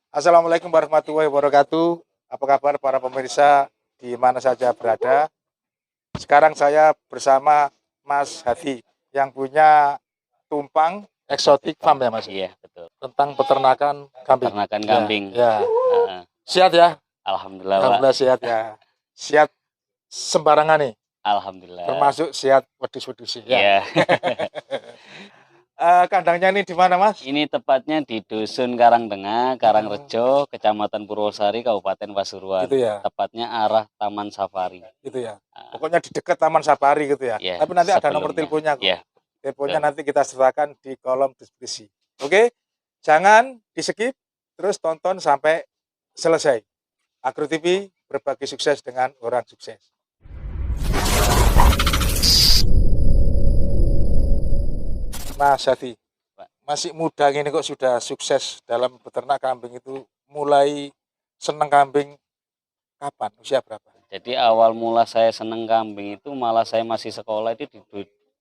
Assalamualaikum warahmatullahi wabarakatuh. Apa kabar para pemirsa di mana saja berada? Sekarang saya bersama Mas Hadi yang punya tumpang eksotik farm ya Mas? Iya, betul. Tentang peternakan kambing. Peternakan Ya, kambing. ya. Siap ya? Alhamdulillah, Pak. Alhamdulillah sihat ya. Sihat sembarangan nih. Alhamdulillah. Termasuk sihat wedus-wedus ya. Iya. Kandangnya ini di mana Mas? Ini tepatnya di Dusun Karangtengah, Karangrejo, Kecamatan Purwosari, Kabupaten Pasuruan. Gitu ya. Tepatnya arah Taman Safari. Gitu ya. Pokoknya di dekat Taman Safari gitu ya. Ya, Tapi nanti ada nomor teleponnya sebelumnya. kok. Ya, Teleponnya nanti kita sertakan di kolom deskripsi. Oke, jangan di skip, terus tonton sampai selesai. Agro TV berbagi sukses dengan orang sukses. Mas Hadi, masih muda gini kok sudah sukses dalam beternak kambing itu. Mulai seneng kambing kapan? Usia berapa? Jadi awal mula saya seneng kambing itu malah saya masih sekolah itu di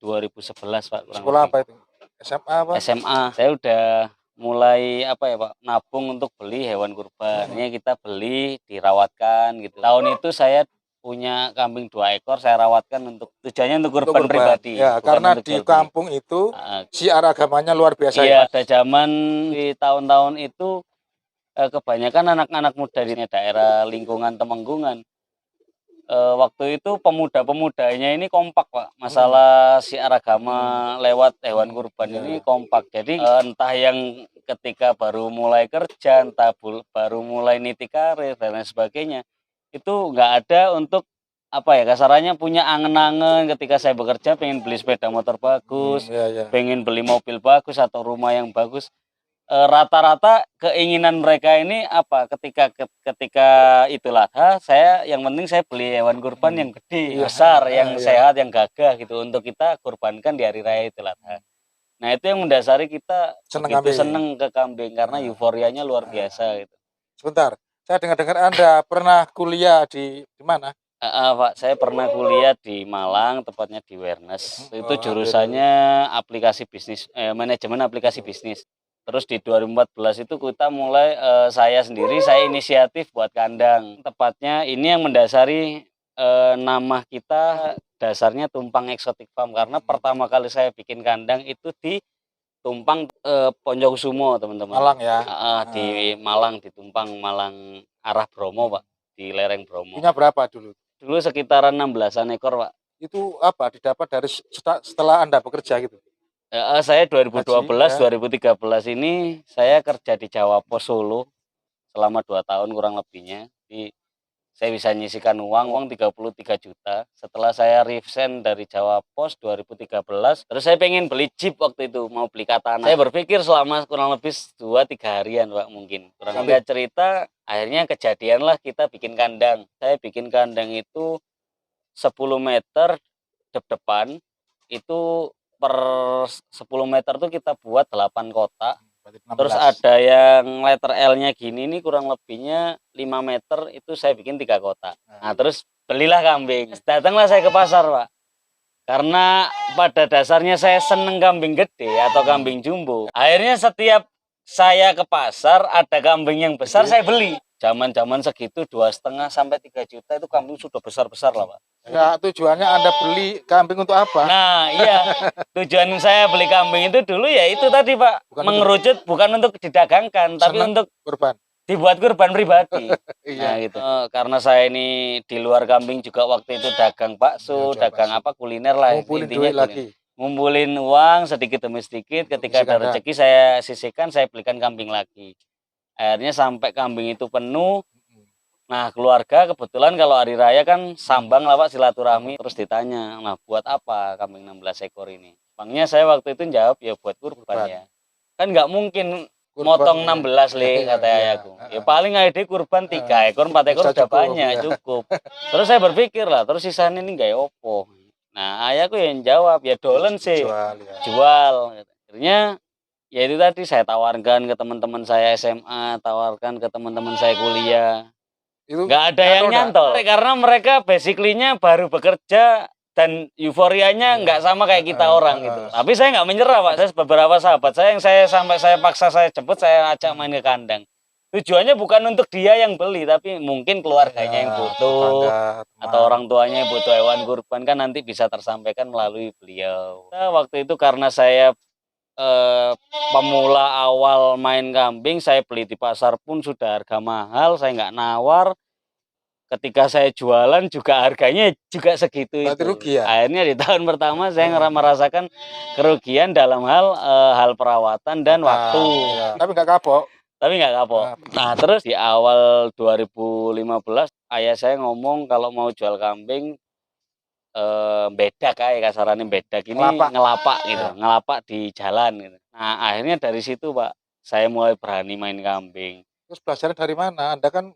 2011, Pak. Sekolah apa itu? SMA apa? SMA. Saya udah mulai apa ya Pak, nabung untuk beli hewan kurban. Ini kita beli, dirawatkan gitu. Tahun itu saya punya kambing 2 ekor, saya rawatkan tujuannya untuk kurban pribadi. Ya, karena di kampung itu siar agamanya luar biasa. Iya, ada zaman di tahun-tahun itu kebanyakan anak-anak muda di daerah lingkungan Temenggungan. Waktu itu pemuda-pemudanya ini kompak Pak, masalah siar agama lewat hewan kurban ini kompak. Jadi entah yang ketika baru mulai kerja, entah baru mulai niti karir dan lain sebagainya, itu nggak ada untuk apa ya, kasarannya punya angen-angen ketika saya bekerja pengen beli sepeda motor bagus, pengen beli mobil bagus atau rumah yang bagus. Rata-rata keinginan mereka ini apa, ketika Idul Adha, saya yang penting saya beli hewan kurban yang gede, besar, yang sehat, yang gagah gitu untuk kita kurbankan di hari raya Idul Adha. Nah, itu yang mendasari kita seneng ke kambing karena euforianya luar biasa gitu. Sebentar, saya dengar-dengar Anda pernah kuliah di mana? Pak, saya pernah kuliah di Malang, tepatnya di Wernes. Itu jurusannya aplikasi bisnis, manajemen aplikasi bisnis. Terus di 2014 itu kita mulai, saya sendiri, saya inisiatif buat kandang. Tepatnya ini yang mendasari nama kita dasarnya Tumpang Exotic Farm. Karena pertama kali saya bikin kandang itu di Tumpang, Ponjongsumo teman-teman. Malang ya? Di Malang, di Tumpang, Malang arah Bromo Pak, di lereng Bromo. Punya berapa dulu? Dulu sekitaran 16-an ekor Pak. Itu apa, didapat dari setelah Anda bekerja gitu? Saya 2012, 2013 ini saya kerja di Jawa Pos Solo selama 2 tahun kurang lebihnya. Jadi saya bisa nyisikan uang 33 juta. Setelah saya resign dari Jawa Pos 2013, terus saya pengen beli Jeep waktu itu, mau beli katana. Saya berpikir selama kurang lebih 2-3 harian Pak mungkin. Kurang lebih cerita, akhirnya kejadian lah kita bikin kandang. Saya bikin kandang itu 10 meter depan, itu per 10 meter tuh kita buat 8 kotak. Terus ada yang letter L-nya gini nih, kurang lebihnya 5 meter, itu saya bikin 3 kotak. Nah, terus belilah kambing. Datanglah saya ke pasar, Pak. Karena pada dasarnya saya seneng kambing gede atau kambing jumbo. Akhirnya setiap saya ke pasar ada kambing yang besar saya beli. Zaman-zaman segitu 2,5 sampai 3 juta itu kambing sudah besar-besar lah Pak. Nah, tujuannya Anda beli kambing untuk apa? Nah iya, tujuan saya beli kambing itu dulu ya itu tadi Pak, mengerucut bukan untuk didagangkan, tapi untuk kurban. Dibuat kurban pribadi. Nah gitu. Karena saya ini di luar kambing juga waktu itu dagang bakso, dagang apa kuliner lah. Intinya lagi. Ngumpulin uang sedikit demi sedikit, ketika ada rezeki saya sisihkan, saya belikan kambing lagi. Akhirnya sampai kambing itu penuh. Nah keluarga kebetulan kalau hari raya kan sambang lah Pak, silaturahmi. Terus ditanya, nah buat apa kambing 16 ekor ini? Bangnya saya waktu itu jawab ya buat kurban ya. Kan nggak mungkin motong 16 le kata ayahku. Ya paling ada kurban 3 ekor 4 ekor udah banyak cukup. Terus saya berpikir lah, terus sisanya ini nggak opo. Nah ayahku yang jawab ya dolen sih jual. Akhirnya ya itu tadi saya tawarkan ke teman-teman saya SMA, tawarkan ke teman-teman saya kuliah. Nggak ada yang nyantol karena mereka basically-nya baru bekerja dan euforianya nggak sama kayak kita orang gitu. Tapi saya nggak menyerah Pak. Saya beberapa sahabat saya yang sampai saya paksa saya jemput, saya ajak main ke kandang. Tujuannya bukan untuk dia yang beli, tapi mungkin keluarganya yang butuh, tetangga, atau teman. orang tuanya yang butuh hewan kurban, kan nanti bisa tersampaikan melalui beliau. Nah, waktu itu karena saya pemula awal main kambing, saya beli di pasar pun sudah harga mahal, saya nggak nawar. Ketika saya jualan juga harganya juga segitu Berarti itu. rugi ya? Akhirnya di tahun pertama saya merasakan kerugian dalam hal perawatan dan waktu. Iya. Tapi nggak kapok. Tapi nggak kapok. Nah, terus di awal 2015 ayah saya ngomong kalau mau jual kambing, bedak kayak kasarannya bedak ini ngelapak gitu, Ya. ngelapak di jalan gitu. Nah, akhirnya dari situ, Pak, saya mulai berani main kambing. Terus belajarnya dari mana? Anda kan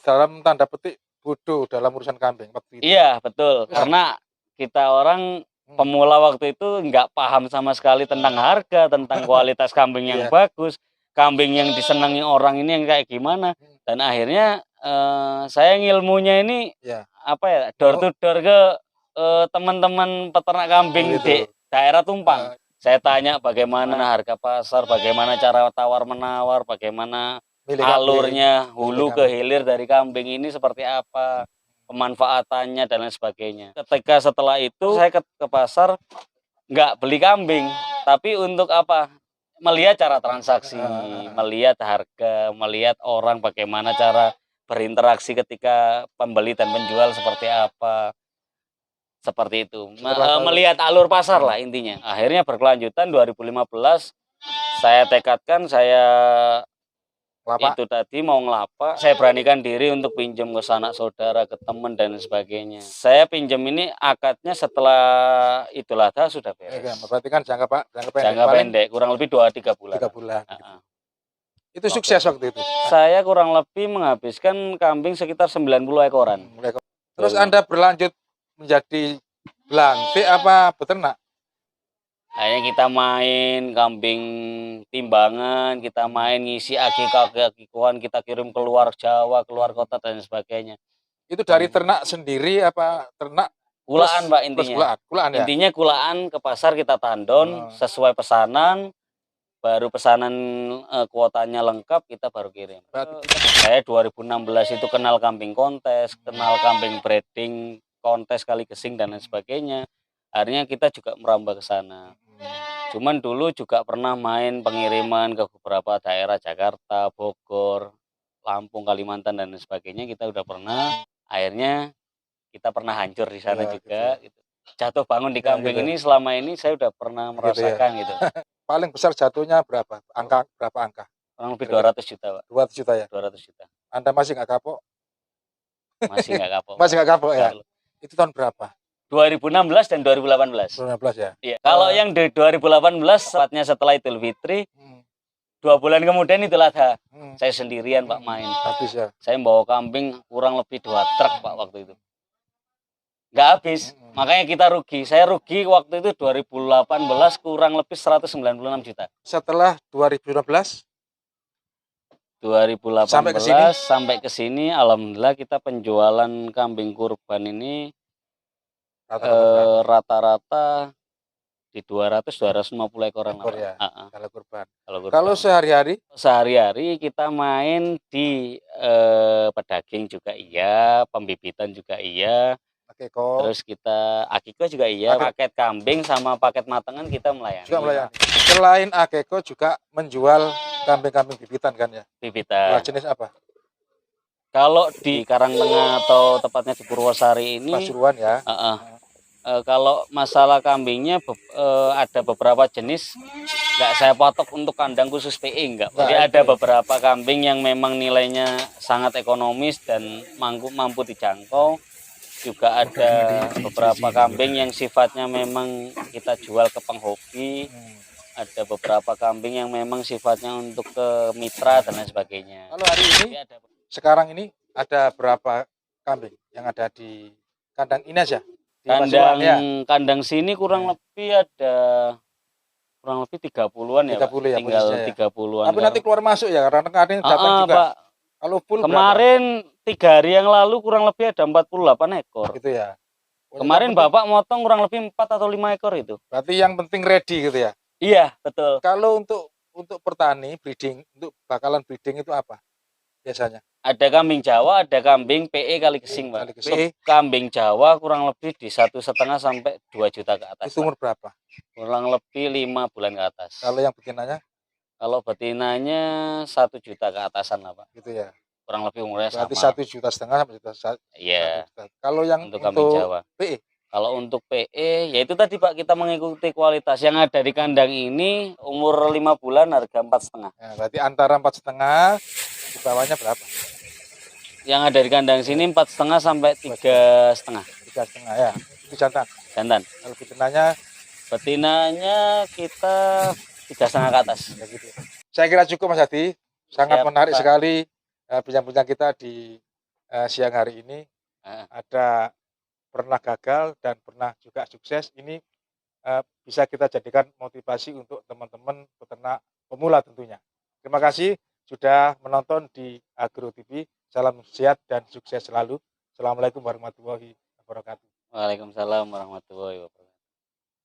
dalam tanda petik bodoh dalam urusan kambing waktu itu. Iya, betul. Karena kita orang pemula waktu itu nggak paham sama sekali tentang harga, tentang kualitas kambing yang bagus, kambing yang disenangi orang ini yang kayak gimana. Dan akhirnya saya ngilmunya ini apa ya, door to door ke teman-teman peternak kambing di daerah Tumpang. Saya tanya bagaimana harga pasar, bagaimana cara tawar-menawar, bagaimana alurnya hulu ke hilir dari kambing ini seperti apa, pemanfaatannya dan lain sebagainya. Ketika setelah itu saya ke pasar nggak beli kambing, tapi untuk apa? Melihat cara transaksi, melihat harga, melihat orang bagaimana cara berinteraksi ketika pembeli dan penjual seperti apa. Seperti itu. Melihat alur pasar lah intinya. Akhirnya berkelanjutan 2015 saya tekadkan saya itu tadi mau ngelapak, saya beranikan diri untuk pinjam ke sanak saudara, ke teman dan sebagainya. Saya pinjam ini akadnya setelah Idul Adha sudah beres. Berarti kan jangka pendek. Jangka pendek, kurang lebih 2-3 bulan. 3 bulan. Itu sukses waktu itu. Saya kurang lebih menghabiskan kambing sekitar 90 ekoran. Terus Anda berlanjut menjadi belantik apa beternak? Akhirnya kita main kambing timbangan, kita main ngisi akikah-akikuan, kita kirim keluar Jawa, keluar kota dan sebagainya. Itu dari ternak sendiri apa ternak? Kulaan, Pak, intinya. Kulaan ya? Intinya kulaan ke pasar kita tandon sesuai pesanan, baru pesanan kuotanya lengkap kita baru kirim. Saya 2016 itu kenal kambing kontes, kenal kambing breeding kontes kali gesing dan lain sebagainya. Akhirnya kita juga merambah ke sana. Cuman dulu juga pernah main pengiriman ke beberapa daerah Jakarta, Bogor, Lampung, Kalimantan dan lain sebagainya, kita udah pernah. Akhirnya kita pernah hancur di sana juga. Gitu. Jatuh bangun di kambing ini selama ini saya udah pernah merasakan gitu. Paling besar jatuhnya berapa? Berapa angka? Kurang lebih 200 juta, Pak. 200 juta ya? 200 juta. Anda masih nggak kapok? Masih nggak kapok. Masih nggak kapok ya? Itu tahun berapa? 2016 dan 2018. 2016 ya? Iya. Kalau yang di 2018 saatnya setelah Idul Fitri, 2 bulan kemudian Idul Adha. Saya sendirian, Pak, main. Habis ya? Saya bawa kambing kurang lebih 2 truk, Pak, waktu itu. Nggak habis. Makanya kita rugi. Saya rugi waktu itu 2018 kurang lebih 196 juta. Setelah 2015? 2018 sampai ke sini alhamdulillah kita penjualan kambing kurban ini rata-rata di 200-250 ekoran. Ya, kalau kurban. Kalau sehari-hari kita main di pedaging juga iya, pembibitan juga iya. Terus kita akiko juga iya, paket kambing sama paket matangan kita melayani. Selain akiko juga menjual kambing-kambing bibitan kan ya? Bibitan. Jenis apa? Kalau di Karangtengah atau tepatnya di Purwosari ini Pasuruan ya. Kalau masalah kambingnya ada beberapa jenis nggak saya patok untuk kandang khusus PE enggak. Jadi ada beberapa kambing yang memang nilainya sangat ekonomis dan mampu dijangkau. Juga ada beberapa kambing yang sifatnya memang kita jual ke penghobi. Ada beberapa kambing yang memang sifatnya untuk ke mitra dan lain sebagainya. Kalau hari ini, sekarang ini ada berapa kambing yang ada di kandang ini aja? Kandang sini kurang lebih ada kurang lebih 30-an ya, 30 ya, tinggal 30-an. Tapi nanti keluar masuk ya, karena kadang datang juga. Pak. Kalau full kemarin 3 hari yang lalu kurang lebih ada 48 ekor. Gitu ya. Kemarin Bapak motong kurang lebih 4 atau 5 ekor itu. Berarti yang penting ready gitu ya. Iya, betul. Kalau untuk untuk petani breeding, untuk bakalan breeding itu apa biasanya? Ada kambing Jawa, ada kambing PE kali kesing, Pak. Kali kesing. Kambing Jawa kurang lebih di 1,5 sampai 2 juta ke atas, Itu Pak. umur berapa? Kurang lebih 5 bulan ke atas. Kalau yang betinanya Kalau betinanya 1 juta ke atasan lah, Pak. gitu ya. Kurang lebih umurnya Berarti sama. 1,5 juta sampai Iya, 1 juta. Kalau yang untuk kambing untuk Jawa. PE Kalau untuk PE, ya itu tadi Pak, kita mengikuti kualitas. Yang ada di kandang ini umur 5 bulan harga 4,5. ya, berarti antara 4,5 di bawahnya berapa? Yang ada di kandang sini 4,5 sampai 3,5. 3,5 ya. Itu jantan. Jantan. Kalau betinanya Betinanya kita 3,5 ke atas. ya gitu. Saya kira cukup Mas Hadi. Sangat Siap, menarik Pak. sekali bincang-bincang kita di siang hari ini. Ada pernah gagal dan pernah juga sukses. Ini bisa kita jadikan motivasi untuk teman-teman peternak pemula tentunya. Terima kasih sudah menonton di Agro TV. Salam sehat dan sukses selalu. Assalamualaikum warahmatullahi wabarakatuh. Waalaikumsalam warahmatullahi wabarakatuh.